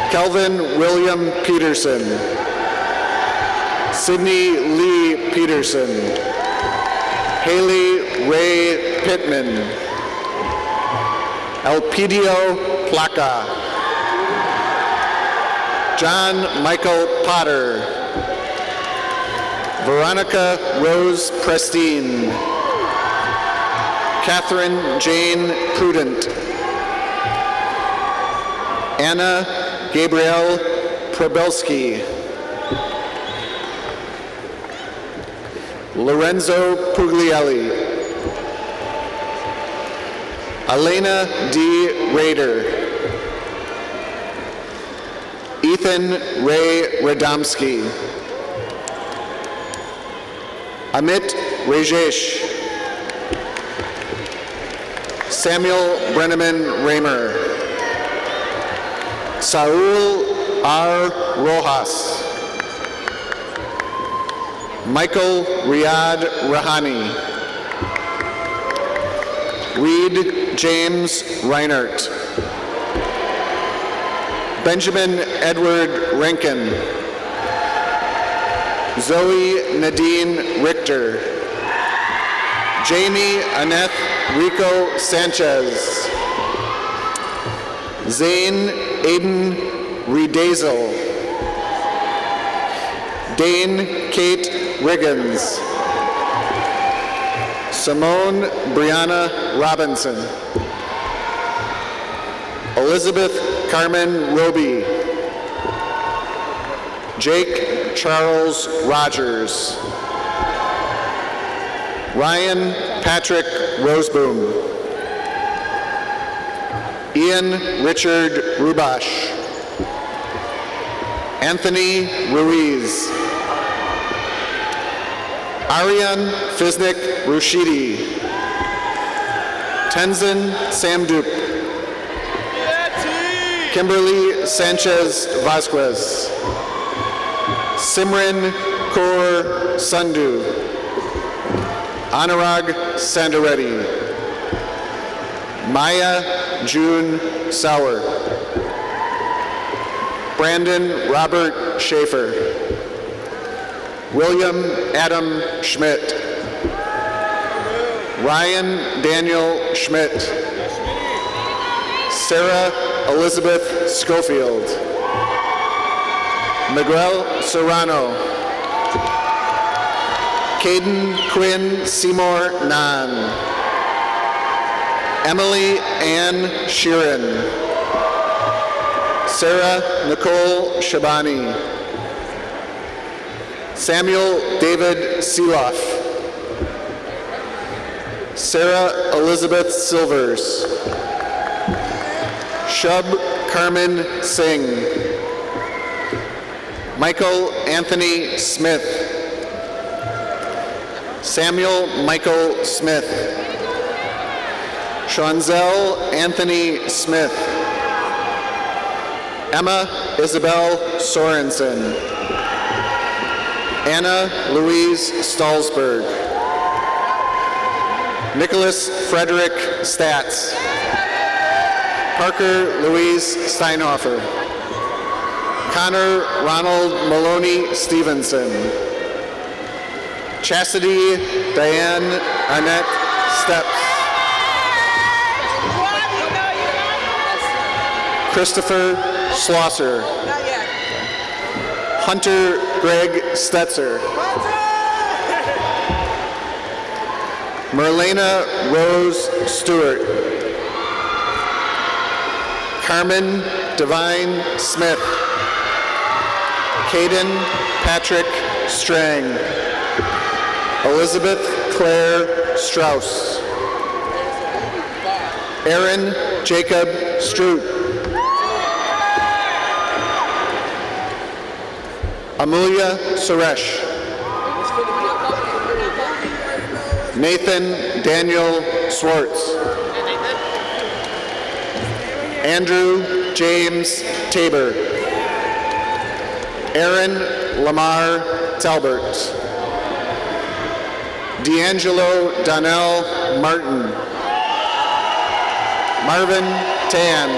Kelvin William Peterson. Sydney Lee Peterson. Haley Ray Pittman. Elpidio Placa. John Michael Potter. Veronica Rose Prestine. Catherine Jane Prudent. Anna Gabrielle Probelski. Lorenzo Puglielli. Elena D. Rader. Ethan Ray Radomski. Amit Rajesh. Samuel Brenneman Raymer. Saul R. Rojas. Michael Riyad Rahani. Reed James Reinert. Benjamin Edward Rankin. Zoe Nadine Richter. Jamie Annette Rico Sanchez. Zane Aiden Redazel. Dane Kate Riggins. Simone Brianna Robinson. Elizabeth Carmen Roby. Jake Charles Rogers. Ryan Patrick Roseboom. Ian Richard Rubash. Anthony Ruiz. Aryan Fiznik Rushidi. Tenzin Samdup. Kimberly Sanchez Vasquez. Simran Kaur Sandhu. Anurag Sandareddy. Maya June Sauer. Brandon Robert Schaefer. William Adam Schmidt. Ryan Daniel Schmidt. Sarah Elizabeth Schofield. Miguel Serrano. Caden Quinn Seymour Nan. Emily Ann Sheeran. Sarah Nicole Shabani. Samuel David Seeloff. Sarah Elizabeth Silvers. Shub Carmen Singh. Michael Anthony Smith. Samuel Michael Smith. Shanzel Anthony Smith. Emma Isabel Sorensen. Anna Louise Stallsberg. Nicholas Frederick Statz. Parker Louise Steinhofer. Connor Ronald Maloney Stevenson. Chastity Diane Annette Steps. Christopher Schlosser. Hunter Greg Stetzer. Merlena Rose Stewart. Carmen Divine Smith. Caden Patrick Strang. Elizabeth Claire Strauss. Aaron Jacob Stroop. Amelia Suresh. Nathan Daniel Swartz. Andrew James Tabor. Aaron Lamar Talbert. D'Angelo Donnell Martin. Marvin Tan.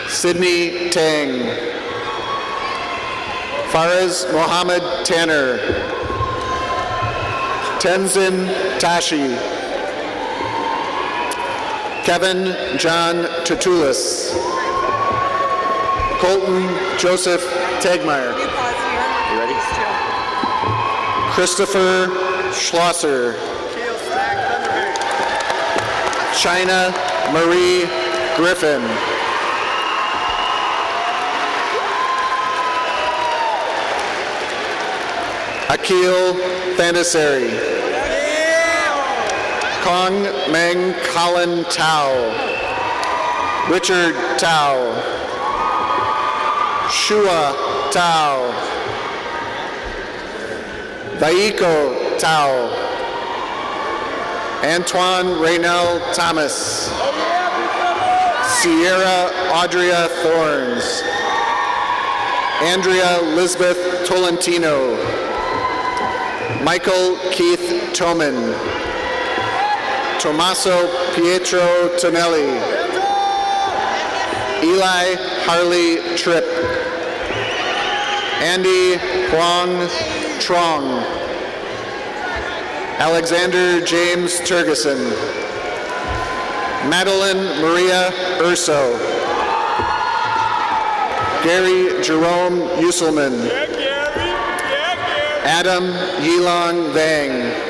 Sydney Tang. Faraz Mohammed Tanner. Tenzin Tashi. Kevin John Tutulis. Colton Joseph Tegmeyer. You ready? Christopher Schlosser. China Marie Griffin. Akil Thandasari. Kong Meng Colin Tao. Richard Tao. Shua Tao. Vaiko Tao. Antoine Raynell Thomas. Sierra Audria Thorns. Andrea Lisbeth Tolentino. Michael Keith Toman. Tommaso Pietro Tonelli. Eli Harley Tripp. Andy Huang Trong. Alexander James Turgeson. Madeline Maria Urso. Gary Jerome Usselman. Adam Yilong Vang.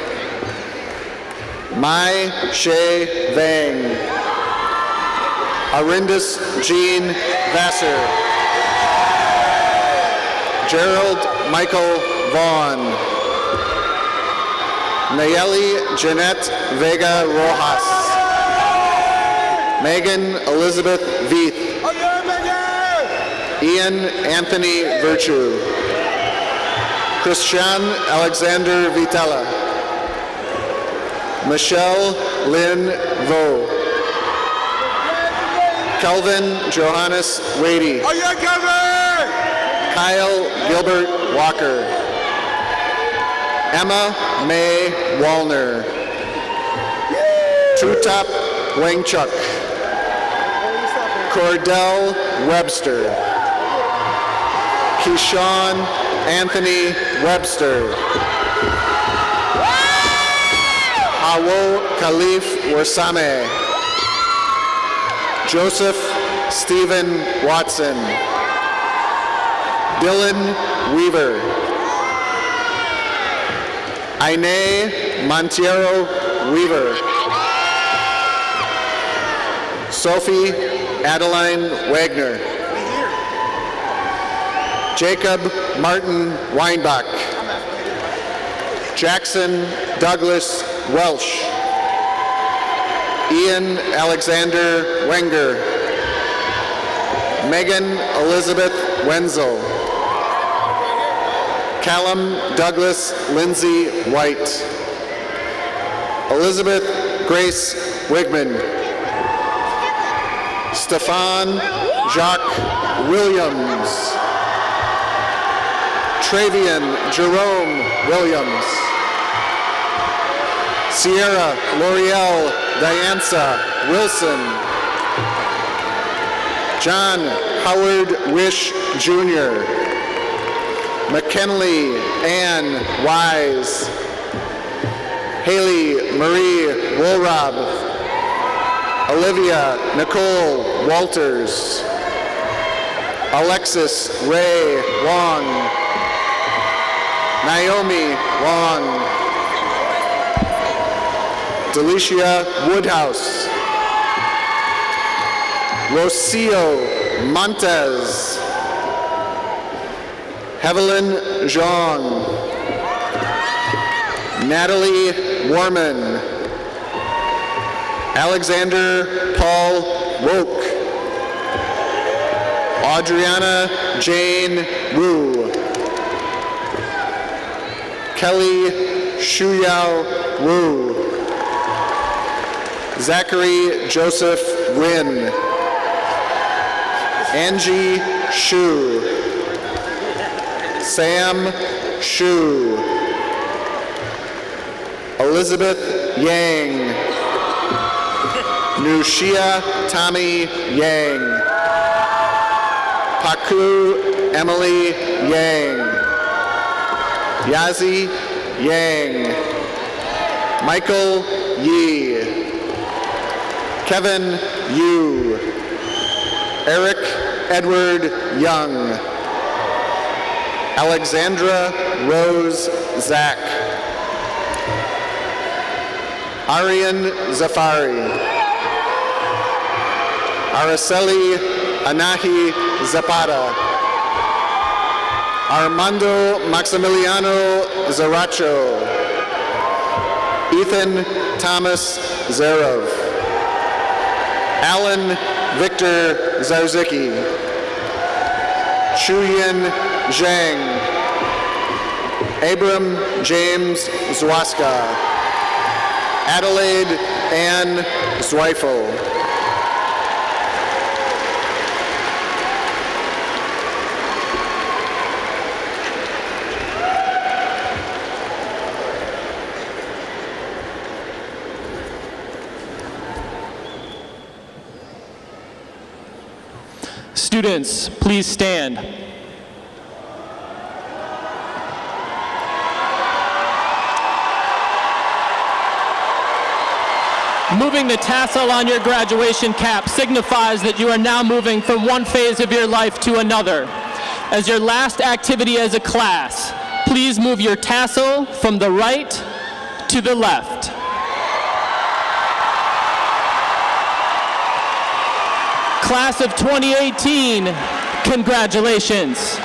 Mai Shea Vang. Arindus Jean Vassar. Gerald Michael Vaughn. Nayeli Jeanette Vega Rojas. Megan Elizabeth Veith. Ian Anthony Virtue. Christian Alexander Vitella. Michelle Lynn Vo. Kelvin Johannes Wadey. Kyle Gilbert Walker. Emma May Wallner. Trutop Wangchuk. Cordell Webster. Keyshawn Anthony Webster. Hawo Khalif Warsame. Joseph Stephen Watson. Dylan Weaver. Aine Montiero Weaver. Sophie Adeline Wagner. Jacob Martin Weinbach. Jackson Douglas Welsh. Ian Alexander Wenger. Megan Elizabeth Wenzel. Callum Douglas Lindsay White. Elizabeth Grace Wigman. Stefan Jacques Williams. Travian Jerome Williams. Sierra L'Oreal Dianza Wilson. John Howard Wish Jr. McKinley Ann Wise. Haley Marie Woolrob. Olivia Nicole Walters. Alexis Ray Wong. Naomi Wong. Delicia Woodhouse. Rocio Montez. Evelyn Zhang. Natalie Warman. Alexander Paul Woke. Adriana Jane Wu. Kelly Shuyao Wu. Zachary Joseph Wynn. Angie Shu. Sam Shu. Elizabeth Yang. Nushia Tommy Yang. Paku Emily Yang. Yazi Yang. Michael Yi. Kevin Yu. Eric Edward Young. Alexandra Rose Zach. Arian Zafari. Araceli Anahi Zapata. Armando Maximiliano Zaracho. Ethan Thomas Zarov. Alan Victor Zarzicki. Chuyin Zhang. Abram James Zwaska. Adelaide Ann Zweifel. Students, please stand. Moving the tassel on your graduation cap signifies that you are now moving from one phase of your life to another. As your last activity as a class, please move your tassel from the right to the left. Class of 2018, congratulations.